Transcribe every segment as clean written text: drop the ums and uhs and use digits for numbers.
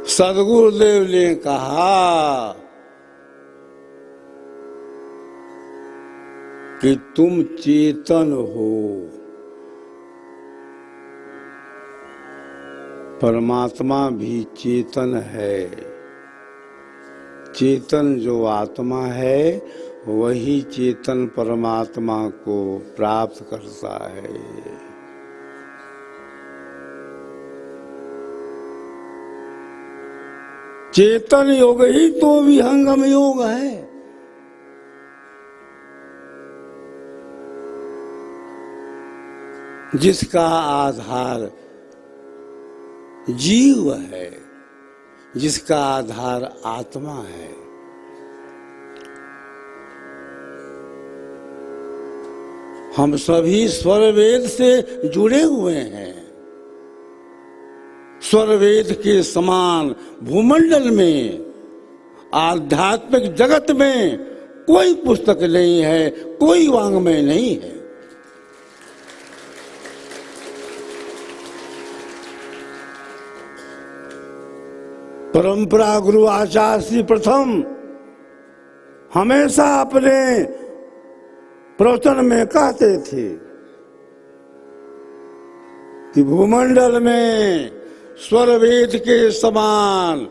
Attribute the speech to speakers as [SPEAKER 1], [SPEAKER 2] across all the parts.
[SPEAKER 1] सदगुरुदेव ने कहा कि तुम चेतन हो, परमात्मा भी चेतन है। चेतन जो आत्मा है वही चेतन परमात्मा को प्राप्त करता है। चेतन योग ही तो विहंगम योग है। जिसका आधार जीव है, जिसका आधार आत्मा है। हम सभी स्वर वेद से जुड़े हुए हैं। स्वर वेद के समान भूमंडल में, आध्यात्मिक जगत में कोई पुस्तक नहीं है, कोई वाङ्मय नहीं है। परंपरा गुरु आचार्य श्री प्रथम हमेशा अपने प्रवचन में कहते थे कि भूमंडल में स्वर वेद के समान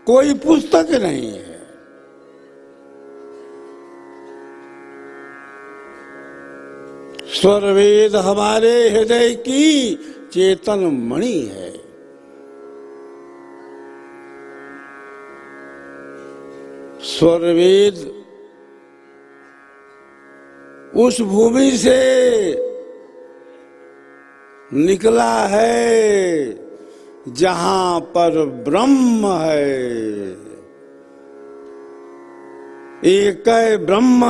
[SPEAKER 1] कोई पुस्तक नहीं है। स्वर वेद हमारे हृदय की चेतन मणि है। स्वर वेद उस भूमि से निकला है जहां पर ब्रह्म है। एक ब्रह्म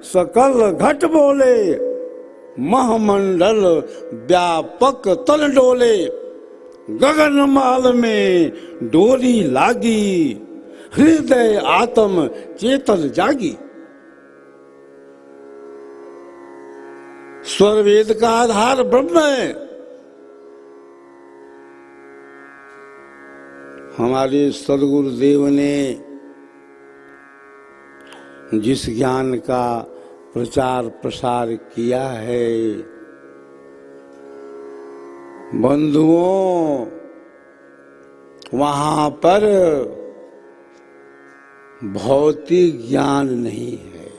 [SPEAKER 1] सकल घट बोले, महमंडल व्यापक तल डोले। गगन माल में डोरी लागी, हृदय आत्म चेतन जागी। स्वर वेद का आधार ब्रह्म है। हमारे सदगुरुदेव ने जिस ज्ञान का प्रचार प्रसार किया है, बंधुओं, वहां पर भौतिक ज्ञान नहीं है,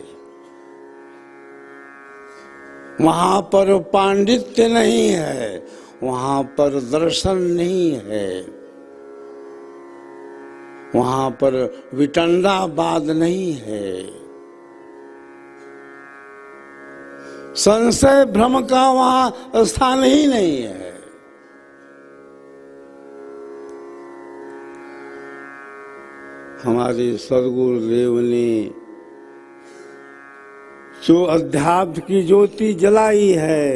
[SPEAKER 1] वहां पर पांडित्य नहीं है, वहां पर दर्शन नहीं है, वहां पर विटंडावाद नहीं है, संशय भ्रम का वहां स्थान ही नहीं है। हमारे सदगुरुदेव ने जो अध्यात्म की ज्योति जलाई है,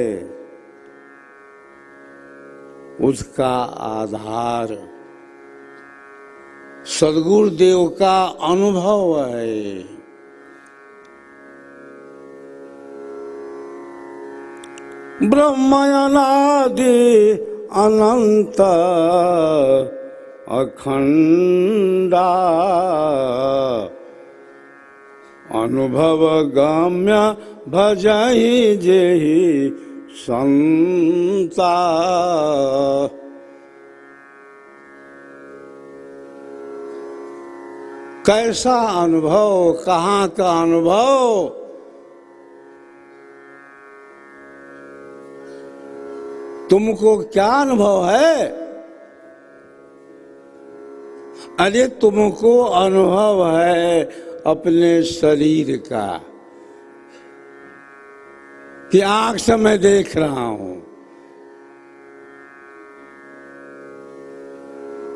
[SPEAKER 1] उसका आधार सदगुरुदेव का अनुभव है। ब्रह्म अनादि अनंत अखंडा, अनुभव गम्य भजहि जेहि संता। कैसा अनुभव, कहाँ का अनुभव? तुमको क्या अनुभव है? अरे तुमको अनुभव है अपने शरीर का, कि आंख से मैं देख रहा हूं,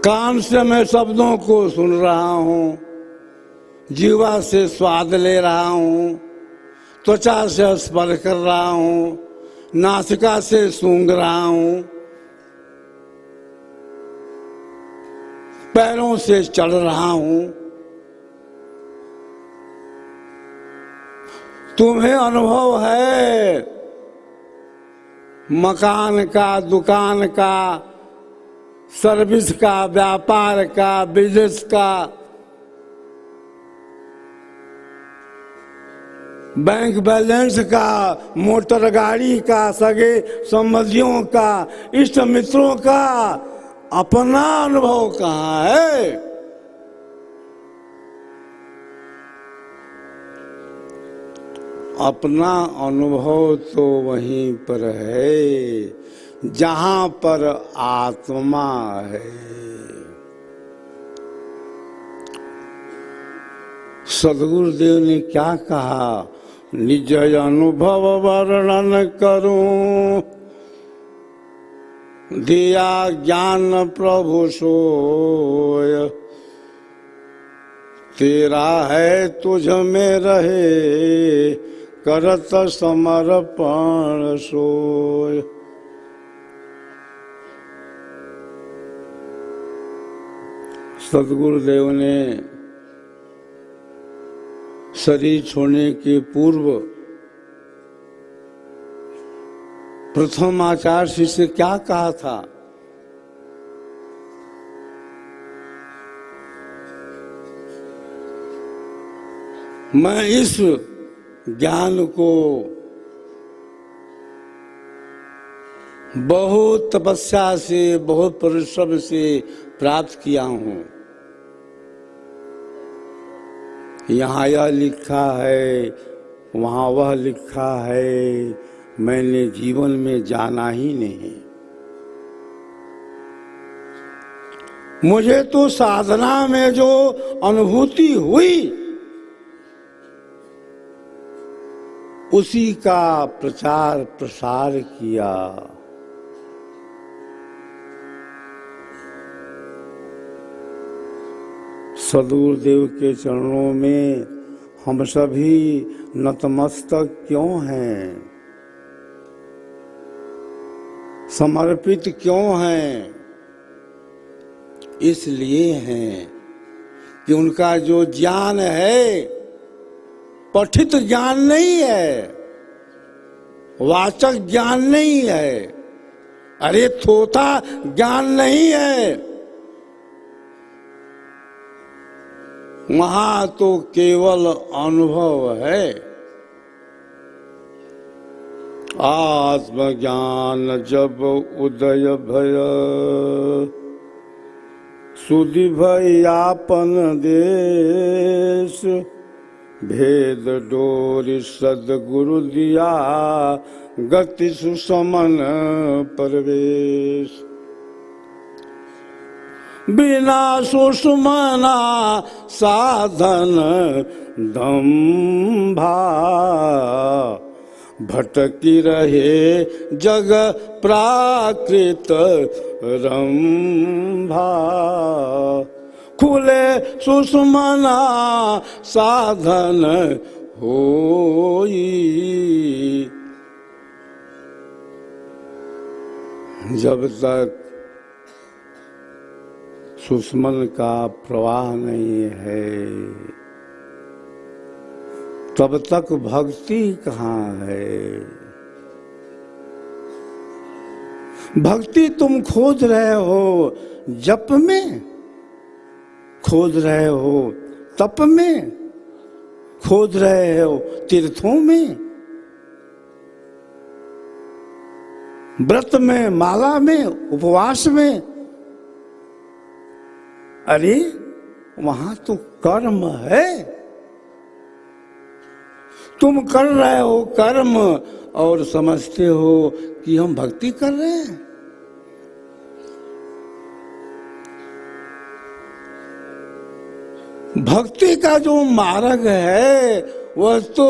[SPEAKER 1] कान से मैं शब्दों को सुन रहा हूं, जीवा से स्वाद ले रहा हूं, त्वचा से स्पर्श कर रहा हूं, नासिका से सूंघ रहा हूं, पैरों से चढ़ रहा हूं। तुम्हें अनुभव है मकान का, दुकान का, सर्विस का, व्यापार का, बिजनेस का, बैंक बैलेंस का, मोटर गाड़ी का, सगे संबंधियों का, इष्ट मित्रों का, अपना अनुभव कहाँ है? अपना अनुभव तो वहीं पर है जहां पर आत्मा है। सदगुरुदेव ने क्या कहा? निज अनुभव वर्णन करूं, दिया ज्ञान प्रभु सोय। तेरा है तुझ में रहे, करत समर्पण सोय। सदगुरुदेव ने शरीर छोड़ने के पूर्व प्रथम आचार्य से क्या कहा था? मैं इस ज्ञान को बहुत तपस्या से, बहुत परिश्रम से प्राप्त किया हूं। यहाँ यह लिखा है, वहाँ वह लिखा है, मैंने जीवन में जाना ही नहीं। मुझे तो साधना में जो अनुभूति हुई उसी का प्रचार प्रसार किया। सदगुरुदेव के चरणों में हम सभी नतमस्तक क्यों हैं, समर्पित क्यों हैं? इसलिए हैं कि उनका जो ज्ञान है पठित ज्ञान नहीं है, वाचक ज्ञान नहीं है, अरे थोथा ज्ञान नहीं है। वहां तो केवल अनुभव है। आत्मज्ञान जब उदय भय, सुधि भयापन देश। भेद डोरी सदगुरु दिया, गति सुसमन परवेश। बिना सुषमना साधन दम्भा, भटकी रहे जग प्राकृत रंभा। खुले सुषमना साधन होई, जब तक सुषमन का प्रवाह नहीं है तब तक भक्ति कहाँ है? भक्ति तुम खोज रहे हो जप में, खोज रहे हो तप में, खोज रहे हो तीर्थों में, व्रत में, माला में, उपवास में। अरे वहां तो कर्म है। तुम कर रहे हो कर्म और समझते हो कि हम भक्ति कर रहे हैं। भक्ति का जो मार्ग है वह तो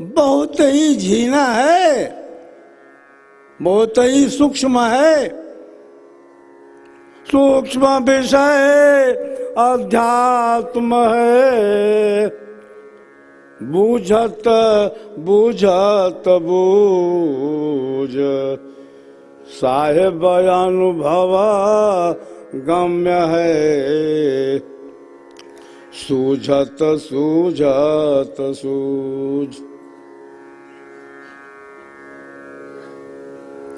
[SPEAKER 1] बहुत ही झीना है, बहुत ही सूक्ष्म है। सूक्ष्म विषय अध्यात्म है, बूझत बूझत बूझ। साहेब अनुभव गम्य है, सूझत सूझत सूझ।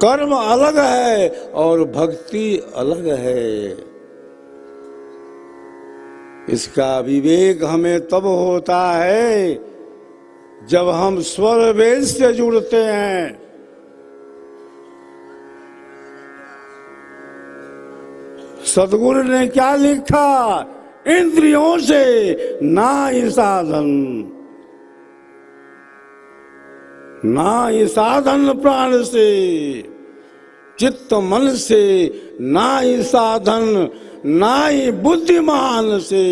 [SPEAKER 1] कर्म अलग है और भक्ति अलग है। इसका विवेक हमें तब होता है जब हम स्वर वेद से जुड़ते हैं। सदगुरु ने क्या लिखा? इंद्रियों से ना ही साधन, ना ही साधन प्राण से, चित्त मन से ना ही साधन, ना ही बुद्धिमान से,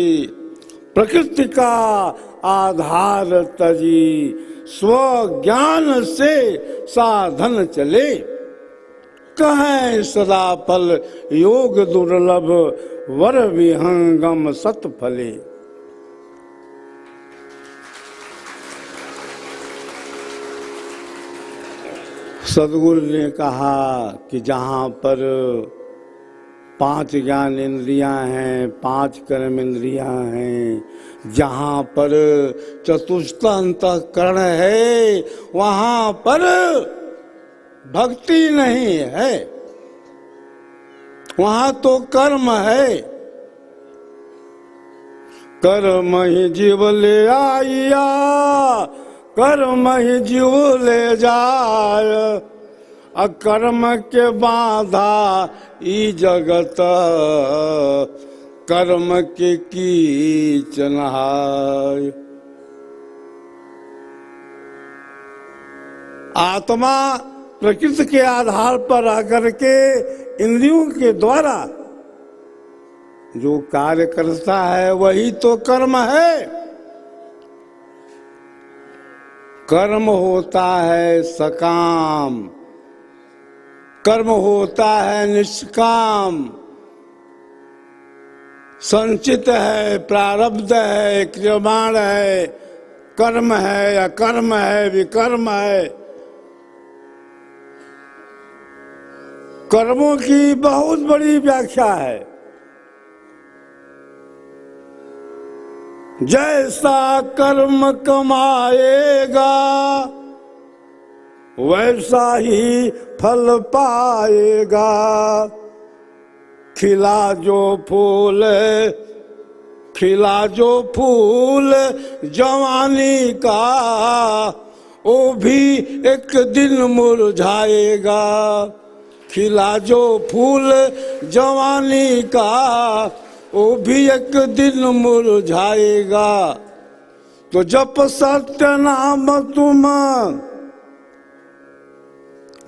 [SPEAKER 1] प्रकृति का आधार तजी, स्व ज्ञान से साधन चले। कहें सदा फल योग दुर्लभ, वर विहंगम सत फले। सदगुरु ने कहा कि जहाँ पर 5 ज्ञान इंद्रियां हैं, 5 कर्म इंद्रियां हैं, जहाँ पर चतुष्ट अंतःकरण है, वहाँ पर भक्ति नहीं है, वहाँ तो कर्म है। कर्म ही जीव ले आइया, कर्म ही जीव ले जाय, अकर्म के बाधा ई जगत, कर्म के कीचन हाय। आत्मा प्रकृति के आधार पर आकर के इंद्रियों के द्वारा जो कार्य करता है वही तो कर्म है। कर्म होता है सकाम, कर्म होता है निष्काम, संचित है, प्रारब्ध है, क्रियमाण है, कर्म है या कर्म है, विकर्म है। कर्मों की बहुत बड़ी व्याख्या है। जैसा कर्म कमाएगा वैसा ही फल पाएगा। खिला जो फूल, खिला जो फूल जवानी का, वो भी एक दिन मुरझाएगा। खिला जो फूल जवानी का, वो भी एक दिन मुरझाएगा। तो जप सत्य नाम तुम,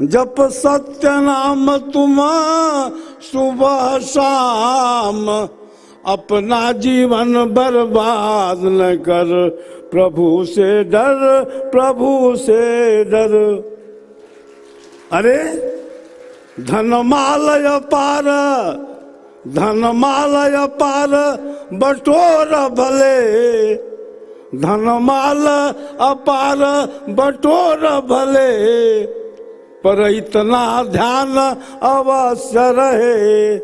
[SPEAKER 1] जप सत्य नाम तुम सुबह शाम, अपना जीवन बर्बाद न कर, प्रभु से डर, प्रभु से डर। अरे धनमालय पार, धनमालय पार बटोर भले, धनमाल अपार बटोर भले, पर इतना ध्यान अवश्य रहे,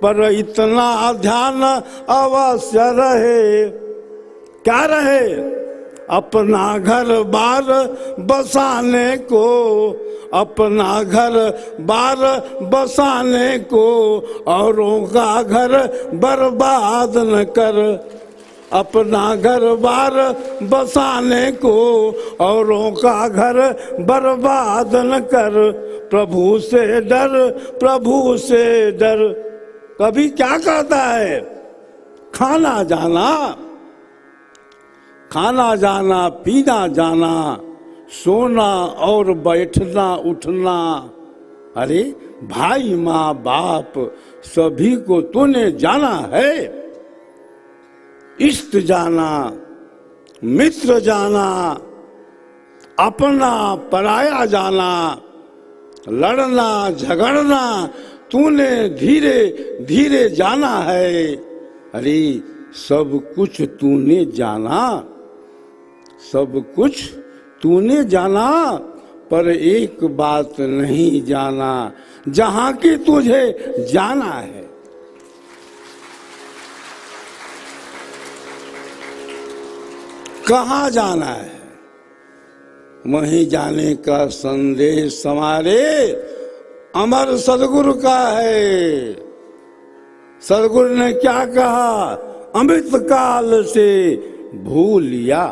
[SPEAKER 1] पर इतना ध्यान अवश्य रहे। क्या रहे? अपना घर बार बसाने को, अपना घर बार बसाने को, औरों का घर बर्बाद न कर। अपना घर बार बसाने को, औरों का घर बर्बाद न कर। प्रभु से डर, प्रभु से डर। कभी क्या कहता है? खाना जाना, खाना जाना, पीना जाना, सोना और बैठना उठना। अरे भाई माँ बाप सभी को तूने जाना है। इष्ट जाना, मित्र जाना, अपना पराया जाना, लड़ना झगड़ना तूने धीरे धीरे जाना है। अरे सब कुछ तूने जाना, सब कुछ तूने जाना, पर एक बात नहीं जाना, जहां की तुझे जाना है। कहाँ जाना है? वहीं जाने का संदेश हमारे अमर सदगुरु का है। सदगुरु ने क्या कहा? अमृत काल से भूल लिया,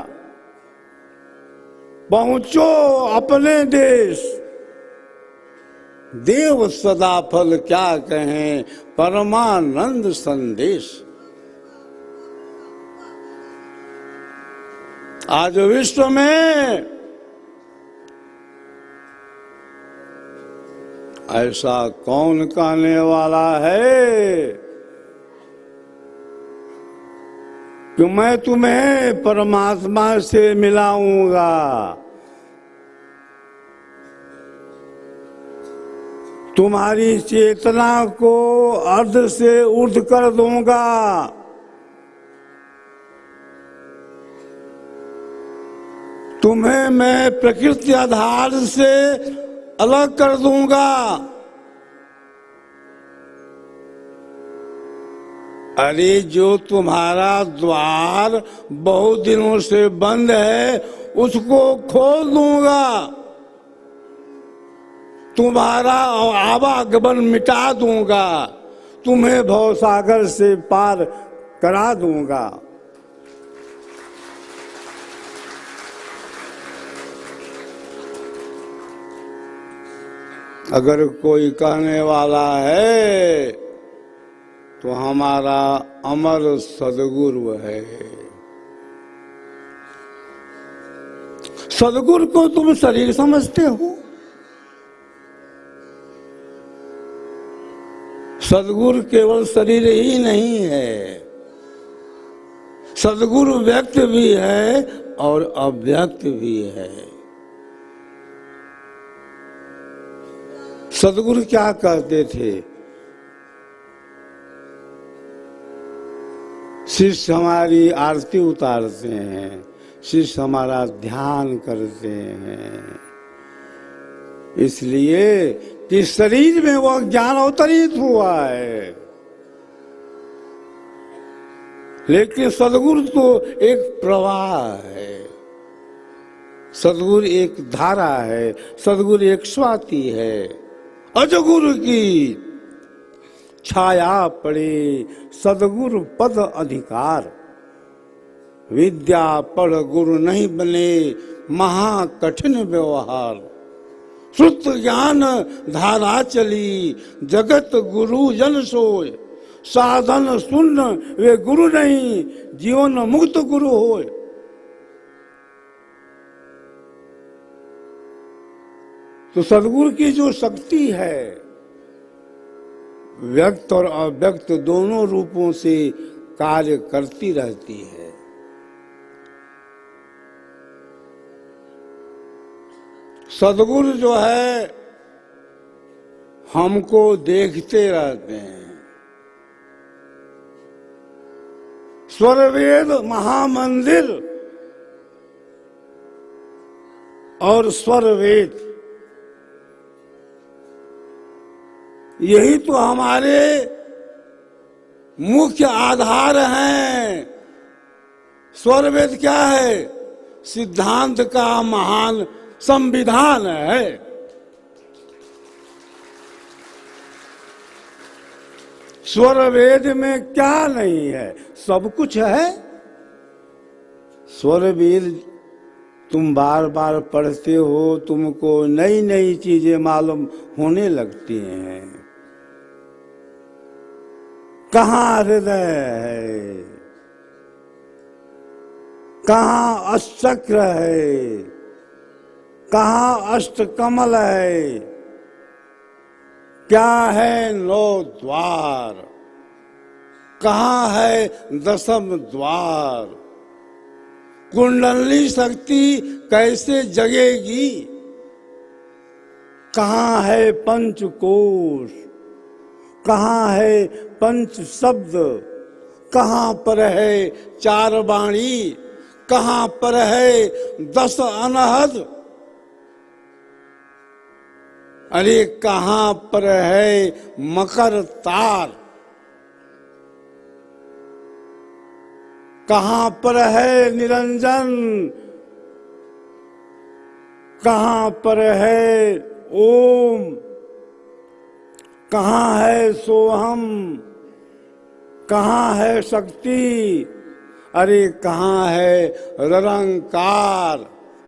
[SPEAKER 1] पहुंचो अपने देश, देव सदा फल क्या कहें, परमानंद संदेश। आज विश्व में ऐसा कौन कहने वाला है कि मैं तुम्हें परमात्मा से मिलाऊंगा? तुम्हारी चेतना को अर्ध से ऊर्ध्व कर दूंगा, तुम्हें मैं प्रकृति आधार से अलग कर दूंगा। अरे जो तुम्हारा द्वार बहुत दिनों से बंद है उसको खोल दूंगा, तुम्हारा आवागमन मिटा दूंगा, तुम्हें भवसागर से पार करा दूंगा। अगर कोई कहने वाला है तो हमारा अमर सदगुरु है। सदगुरु को तुम शरीर समझते हो? सदगुरु केवल शरीर ही नहीं है, सदगुरु व्यक्त भी है और अव्यक्त भी है। सदगुरु क्या कहते थे? शिष्य हमारी आरती उतारते हैं, शिष्य हमारा ध्यान करते हैं, इसलिए कि शरीर में वह ज्ञान अवतरित हुआ है। लेकिन सदगुरु तो एक प्रवाह है, सदगुरु एक धारा है, सदगुरु एक स्वाति है। अजगुरु की छाया पड़े सदगुरु पद अधिकार, विद्या पढ़ गुरु नहीं बने महा कठिन व्यवहार। श्रुत ज्ञान धारा चली जगत गुरु जन सोय, साधन सुन वे गुरु नहीं जीवन मुक्त गुरु होय। तो सदगुरु की जो शक्ति है व्यक्त और अव्यक्त दोनों रूपों से कार्य करती रहती है। सदगुरु जो है हमको देखते रहते हैं। स्वरवेद महामंदिर और स्वरवेद यही तो हमारे मुख्य आधार हैं। स्वरवेद क्या है? सिद्धांत का महान संविधान है। स्वरवेद में क्या नहीं है? सब कुछ है। स्वरवेद तुम बार बार पढ़ते हो, तुमको नई नई चीजें मालूम होने लगती हैं। कहाँ हृदय है, कहाँ अष्टचक्र है, कहाँ अष्टकमल है, क्या है नौ द्वार, कहाँ है दशम द्वार, कुंडली शक्ति कैसे जगेगी, कहाँ है पंचकोश, कहाँ है पंच शब्द, कहाँ पर है चार वाणी, कहाँ पर है 10 अनहद, अरे कहाँ पर है मकर तार, कहाँ पर है निरंजन, कहाँ पर है ओम, कहाँ है सोहम, कहाँ है शक्ति, अरे कहाँ है निरंकार।